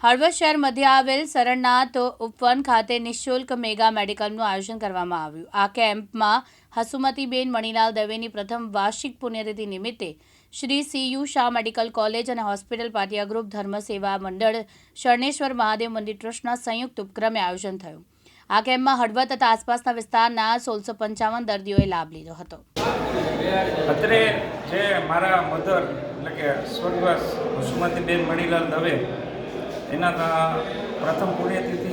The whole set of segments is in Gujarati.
હળવદ શહેર મધ્ય આવેલ સરણનાથ ઉપવન ખાતે નિઃશુલ્ક મેગા મેડિકલનું આયોજન કરવામાં આવ્યું. આ કેમ્પમાં હસુમતીબેન મણીલાલ દવેની પ્રથમ વાર્ષિક પુણ્યતિથિ નિમિત્તે Shri CU Shah medical college અને હોસ્પિટલ પાટિયા ગ્રુપ ધર્મ સેવા મંડળ શરણેશ્વર મહાદેવ મંદિર ટ્રસ્ટના સંયુક્ત ઉપક્રમે આયોજન થયું. આ કેમ્પમાં હળવદ તથા આસપાસના વિસ્તારના 1655 દર્દીઓએ લાભ લીધો હતો. અત્રે જે મારા મધર એટલે કે સ્વર્ગવાસ હસુમતીબેન મણીલાલ દવે એના પ્રથમ પુણ્યતિથિ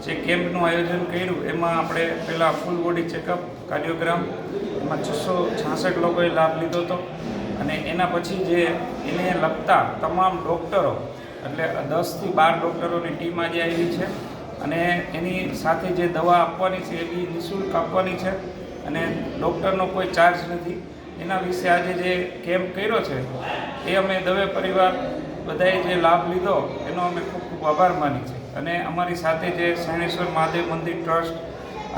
જે કેમ્પનું આયોજન કર્યું એમાં આપણે પહેલાં ફૂલ બોડી ચેકઅપ કાર્ડિયોગ્રામ એમાં 666 લોકોએ લાભ લીધો હતો. અને એના પછી જે એને લગતા તમામ ડૉક્ટરો એટલે 10થી 12 ડૉક્ટરોની ટીમ આજે આવી છે અને એની સાથે જે દવા આપવાની છે એ બી નિઃશુલ્ક આપવાની છે અને ડૉક્ટરનો કોઈ ચાર્જ નથી. એના વિશે આજે જે કેમ્પ કર્યો છે એ અમે દવે પરિવાર બધાએ જે લાભ લીધો એનો અમે ખૂબ ખૂબ આભાર માની છે. અને અમારી સાથે જે શરણેશ્વર મહાદેવ મંદિર ટ્રસ્ટ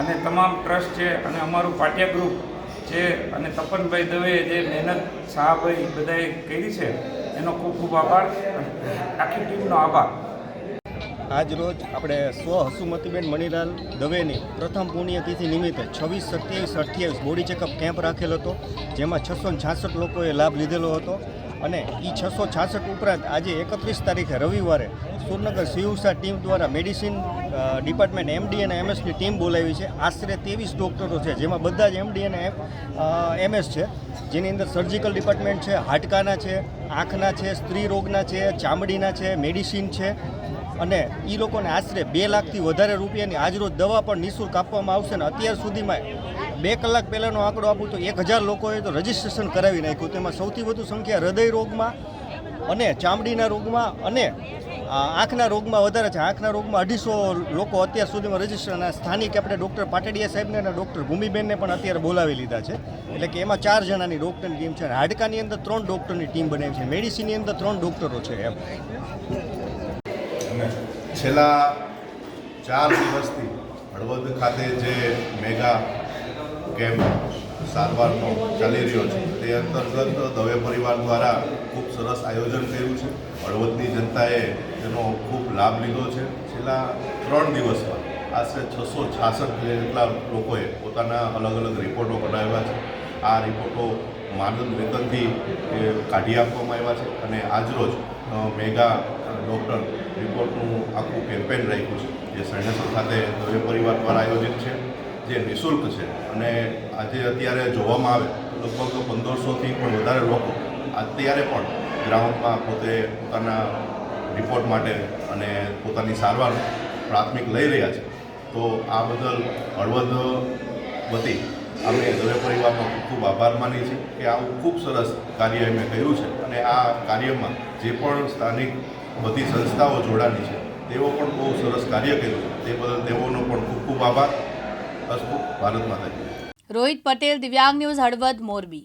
અને તમામ ટ્રસ્ટ છે અને અમારું પાટિયા ગ્રુપ છે અને તપનભાઈ દવેએ જે મહેનત શાહભાઈ બધાએ કરી છે એનો ખૂબ ખૂબ આભાર, આખી ટીમનો આભાર. આજ રોજ આપણે હસુમતીબેન મણીલાલ દવેની પ્રથમ પુણ્યતિથિ નિમિત્તે 26, 27, 28 બોડી ચેકઅપ કેમ્પ રાખેલો હતો, જેમાં 666 લોકોએ લાભ લીધેલો હતો. અને એ 666 ઉપરાંત આજે 31 તારીખે રવિવારે સુરનગર CU શાહ ટીમ દ્વારા મેડિસિન ડિપાર્ટમેન્ટ MD અને MS ની ટીમ બોલાવી છે. આશરે 23 ડૉક્ટરો છે, જેમાં બધા જ MD અને MS છે, જેની અંદર સર્જિકલ ડિપાર્ટમેન્ટ છે, હાડકાના છે, આંખના છે, સ્ત્રી રોગના છે, ચામડીના છે, મેડિસિન છે. અને એ લોકોને આશરે 2 લાખથી વધારે રૂપિયાની આજરોજ દવા પણ નિઃશુલ્ક આપવામાં આવશે. ને અત્યાર સુધીમાં 2 કલાક પહેલાંનો આંકડો આપું તો 1000 લોકોએ તો રજિસ્ટ્રેશન કરાવી નાખ્યું. તેમાં સૌથી વધુ સંખ્યા હૃદય રોગમાં અને ચામડીના રોગમાં અને આંખના રોગમાં વધારે છે. આંખના રોગમાં 250 લોકો અત્યાર સુધીમાં રજિસ્ટ્રેશન. સ્થાનિક આપણે ડૉક્ટર પાટડિયા સાહેબને અને ડૉક્ટર ભૂમિબેનને પણ અત્યારે બોલાવી લીધા છે. એટલે કે એમાં 4 જણાની ડૉક્ટરની ટીમ છે. હાડકાની અંદર 3 ડૉક્ટરની ટીમ બનાવી છે. મેડિસિનની અંદર 3 ડૉક્ટરો છે. એમ છેલ્લા 4 દિવસથી હળવદ ખાતે જે મેગા કેમ્પ સારવારનો ચાલી રહ્યો છે તે અંતર્ગત દવે પરિવાર દ્વારા ખૂબ સરસ આયોજન કર્યું છે. હળવદની જનતાએ તેનો ખૂબ લાભ લીધો છે. છેલ્લા 3 દિવસમાં આશરે 666 જેટલા લોકોએ પોતાના અલગ અલગ રિપોર્ટો બનાવ્યા છે. આ રિપોર્ટો માનદ વેતનથી કાઢી આપવામાં આવ્યા છે અને આજરોજ મેગા ડૉક્ટર રિપોર્ટનું આખું કેમ્પેન રાખ્યું છે, જે શરણેશ્વર ખાતે દવે પરિવાર દ્વારા આયોજિત છે, જે નિઃશુલ્ક છે. અને આજે અત્યારે જોવામાં આવે તો લગભગ 1500થી પણ વધારે લોકો અત્યારે પણ ગ્રાઉન્ડમાં પોતે પોતાના રિપોર્ટ માટે અને પોતાની સારવાર પ્રાથમિક લઈ રહ્યા છે. તો આ બદલ હળવદ વતી અમે દવે પરિવારનો ખૂબ ખૂબ આભાર માનીએ છીએ કે આવું ખૂબ સરસ કાર્ય એમણે કર્યું છે. અને આ કાર્યમાં જે પણ સ્થાનિક બધી સંસ્થાઓ જોડાણી છે તેઓ પણ બહુ સરસ કાર્ય કર્યું છે. તે બદલ તેઓનો પણ ખૂબ ખૂબ આભાર. અસ્તુ ભારત માતા કી જય. રોહિત પટેલ, દિવ્યાંગ ન્યૂઝ, હળવદ, મોરબી.